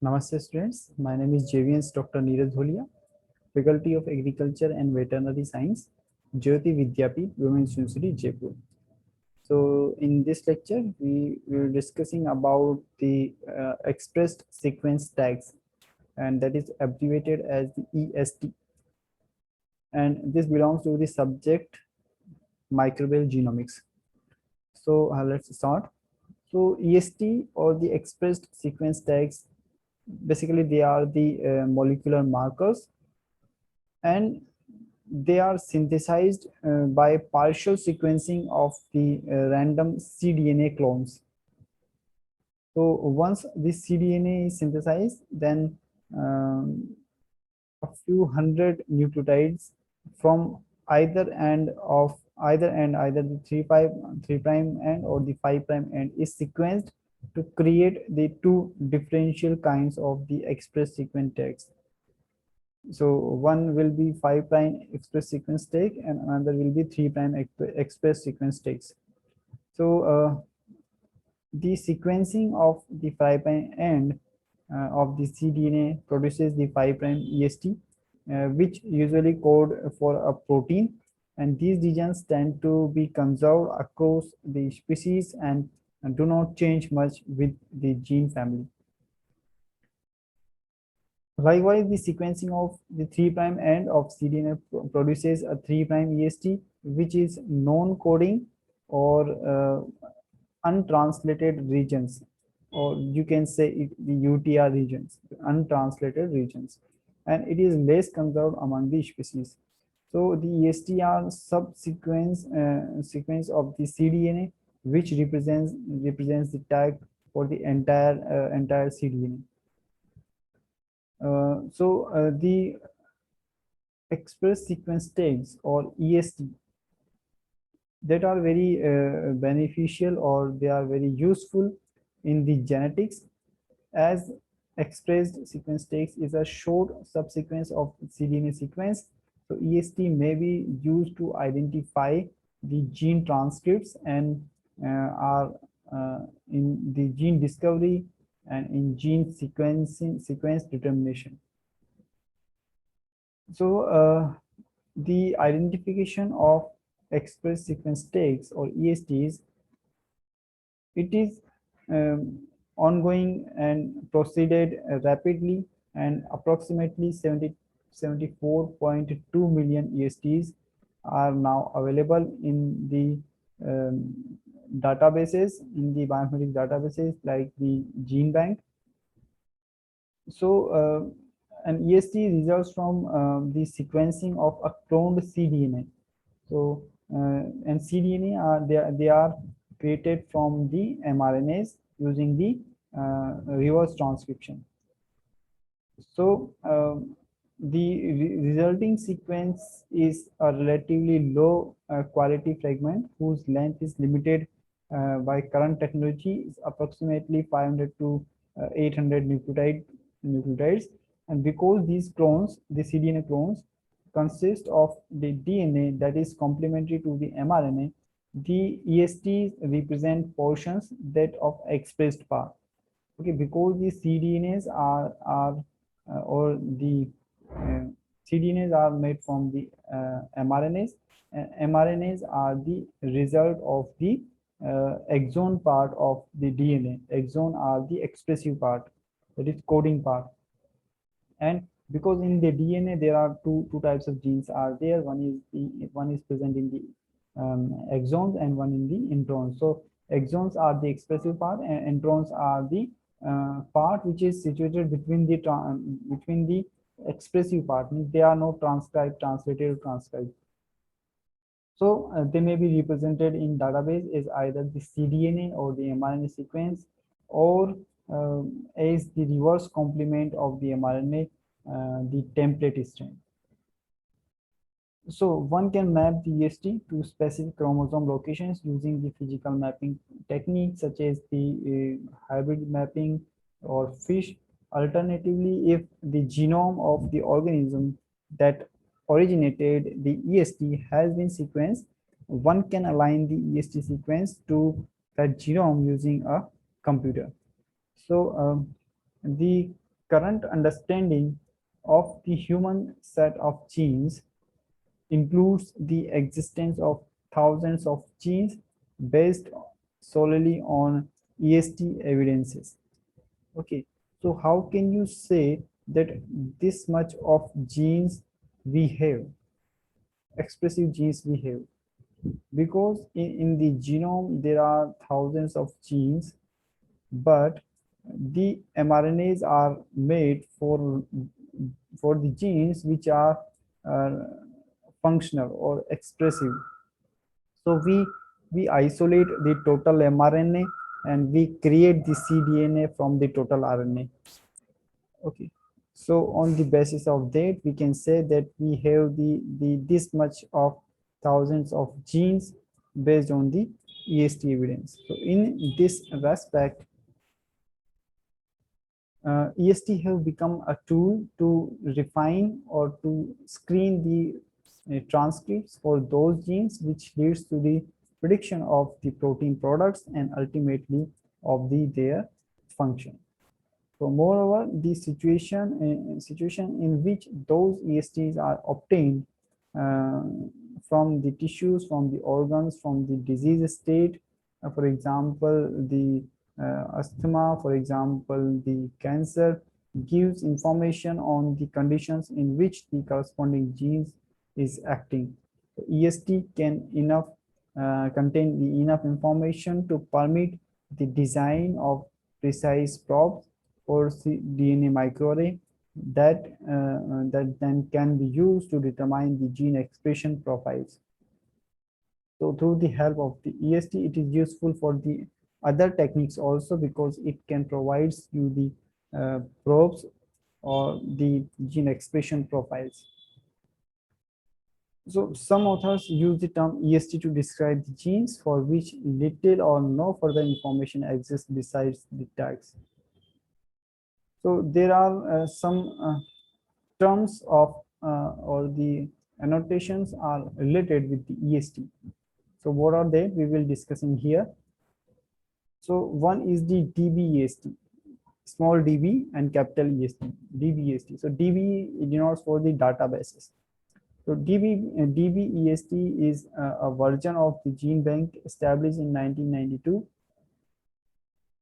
Namaste students, my name is JVN's Dr. Neeraj Dholia, Faculty of Agriculture and Veterinary Science, Jyoti Vidyapeeth, Women's University, Jaipur. So in this lecture, we were discussing about the expressed sequence tags, and that is abbreviated as the EST. And this belongs to the subject microbial genomics. So let's start. So EST or the expressed sequence tags, basically they are the molecular markers, and they are synthesized by partial sequencing of the random cDNA clones. So once this cDNA is synthesized, then a few hundred nucleotides from either the 3 prime end or the 5 prime end is sequenced to create the two differential kinds of the express sequence tags. So one will be 5 prime express sequence tag and another will be 3 prime express sequence tags. So the sequencing of the 5 prime end of the cDNA produces the 5 prime EST, which usually code for a protein, and these regions tend to be conserved across the species and do not change much with the gene family. Likewise, the sequencing of the 3 prime end of cDNA produces a 3 prime EST, which is non-coding or untranslated regions, or you can say the UTR regions, untranslated regions, and it is less conserved among the species. So the EST are subsequence sequence of the cDNA, which represents the tag for the entire cDNA. The express sequence tags or EST that are very beneficial, or they are very useful in the genetics, as expressed sequence tags is a short subsequence of cDNA sequence. So EST may be used to identify the gene transcripts and are in the gene discovery and in gene sequence determination. So the identification of express sequence tags or ESTs, it is ongoing and proceeded rapidly, and approximately 74.2 million ESTs are now available in the databases, in the bioinformatics databases like the gene bank. So an EST results from the sequencing of a cloned cDNA. So and cDNA they are created from the mRNAs using the reverse transcription. So the resulting sequence is a relatively low quality fragment whose length is limited by current technology, is approximately 500 to 800 nucleotides. And because these clones, the cDNA clones, consist of the DNA that is complementary to the mRNA, the ESTs represent portions that of expressed part. Okay, because the cDNAs or the cDNAs are made from the mRNAs, and mRNAs are the result of the exon part of the DNA. Exon are the expressive part, that is coding part. And because in the DNA there are two types of genes are there. One is present in the exons and one in the introns. So exons are the expressive part, and introns are the part which is situated between the expressive part. Means they are not transcribed, translated, or transcribed. So they may be represented in database as either the cDNA or the mRNA sequence, or as the reverse complement of the mRNA, the template strand. So one can map the EST to specific chromosome locations using the physical mapping techniques such as the hybrid mapping or FISH. Alternatively, if the genome of the organism that originated the EST has been sequenced, one can align the EST sequence to that genome using a computer. So the current understanding of the human set of genes includes the existence of thousands of genes based solely on EST evidences. Okay, so how can you say that this much of genes we have, expressive genes we have? Because in the genome there are thousands of genes, but the mRNAs are made for the genes which are uh, functional or expressive. So we isolate the total mRNA and we create the cDNA from the total RNA. Okay. So on the basis of that, we can say that we have the this much of thousands of genes based on the EST evidence. So in this respect, EST have become a tool to refine or to screen the transcripts for those genes, which leads to the prediction of the protein products and ultimately of their function. So moreover, the situation in which those ESTs are obtained uh, from the tissues, from the organs, from the disease state, for example, the asthma, for example, the cancer, gives information on the conditions in which the corresponding genes is acting. So EST can contain the enough information to permit the design of precise probes or DNA microarray that then can be used to determine the gene expression profiles. So through the help of the EST, it is useful for the other techniques also, because it can provide you the probes or the gene expression profiles. So some authors use the term EST to describe the genes for which little or no further information exists besides the tags. So there are some terms of or the annotations are related with the EST. So what are they? We will discuss in here. So one is the DBEST, small db and capital EST, DBEST. So DB denotes for the databases. So DBEST is a version of the gene bank established in 1992.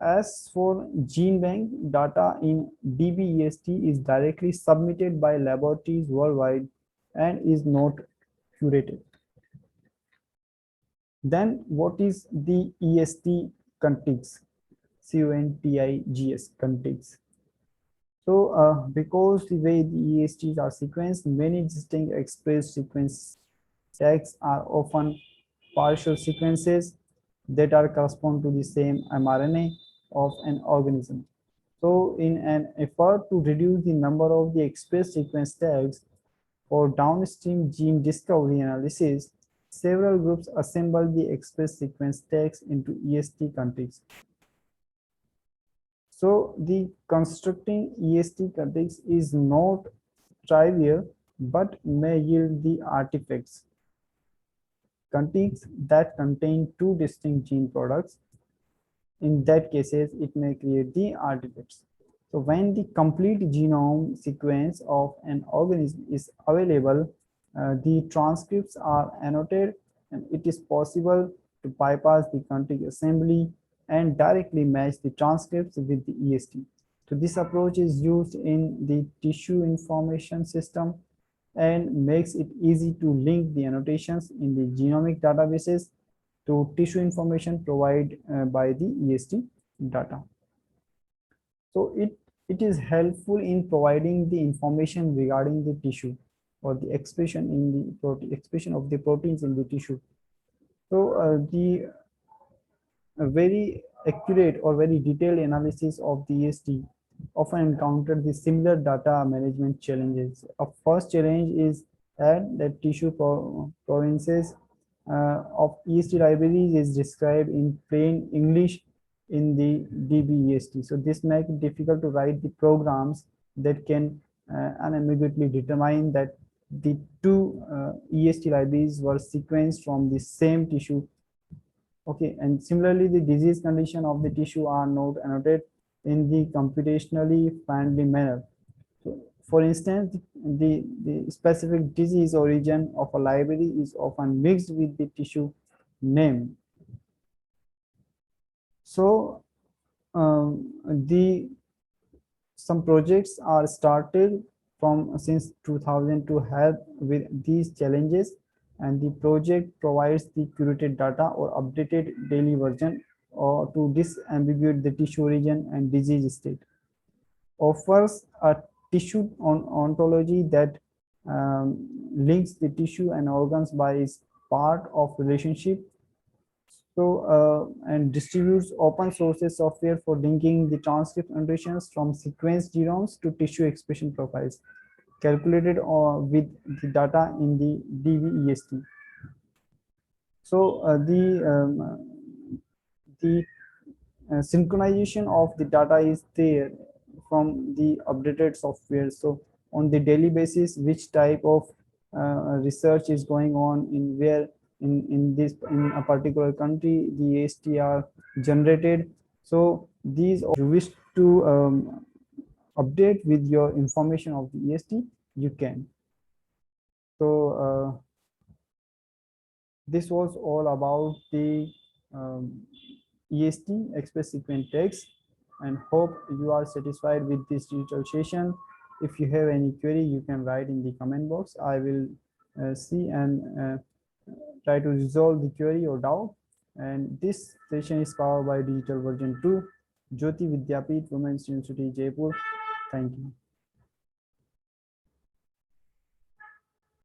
As for gene bank, data in DBEST is directly submitted by laboratories worldwide and is not curated. Then what is the EST contigs? CONTIGS contigs. So because the way the ESTs are sequenced, many distinct express sequence tags are often partial sequences that are correspond to the same mRNA of an organism. So in an effort to reduce the number of the express sequence tags for downstream gene discovery analysis, several groups assemble the express sequence tags into EST contigs. So the constructing EST contigs is not trivial, but may yield the artifacts. Contigs that contain two distinct gene products. In that cases, it may create the artifacts. So when the complete genome sequence of an organism is available, the transcripts are annotated, and it is possible to bypass the contig assembly and directly match the transcripts with the EST. So this approach is used in the tissue information system and makes it easy to link the annotations in the genomic databases to tissue information provided by the EST data. So it is helpful in providing the information regarding the tissue or the expression in the expression of the proteins in the tissue. So the very accurate or very detailed analysis of the EST often encountered the similar data management challenges. A first challenge is that the tissue provinces of EST libraries is described in plain English in the DBEST. So this makes it difficult to write the programs that can unambiguously determine that the two EST libraries were sequenced from the same tissue. Okay, and similarly, the disease condition of the tissue are not annotated in the computationally friendly manner. So, for instance, the specific disease origin of a library is often mixed with the tissue name. So, the some projects are started from since 2000 to help with these challenges, and the project provides the curated data or updated daily version or to disambiguate the tissue origin and disease state, offers a tissue ontology that links the tissue and organs by its part of relationship. So and distributes open sources software for linking the transcript annotations from sequence genomes to tissue expression profiles calculated with the data in the DVEST. So the synchronization of the data is there from the updated software. So on the daily basis, which type of research is going on in where in a particular country the AST are generated. So these you wish to update with your information of the EST, you can. So this was all about the EST, Express Sequence Text, and hope you are satisfied with this digital session. If you have any query, you can write in the comment box. I will see and try to resolve the query or doubt. And this session is powered by Digital Version 2, Jyoti Vidyapeeth Women's University, Jaipur. Thank you.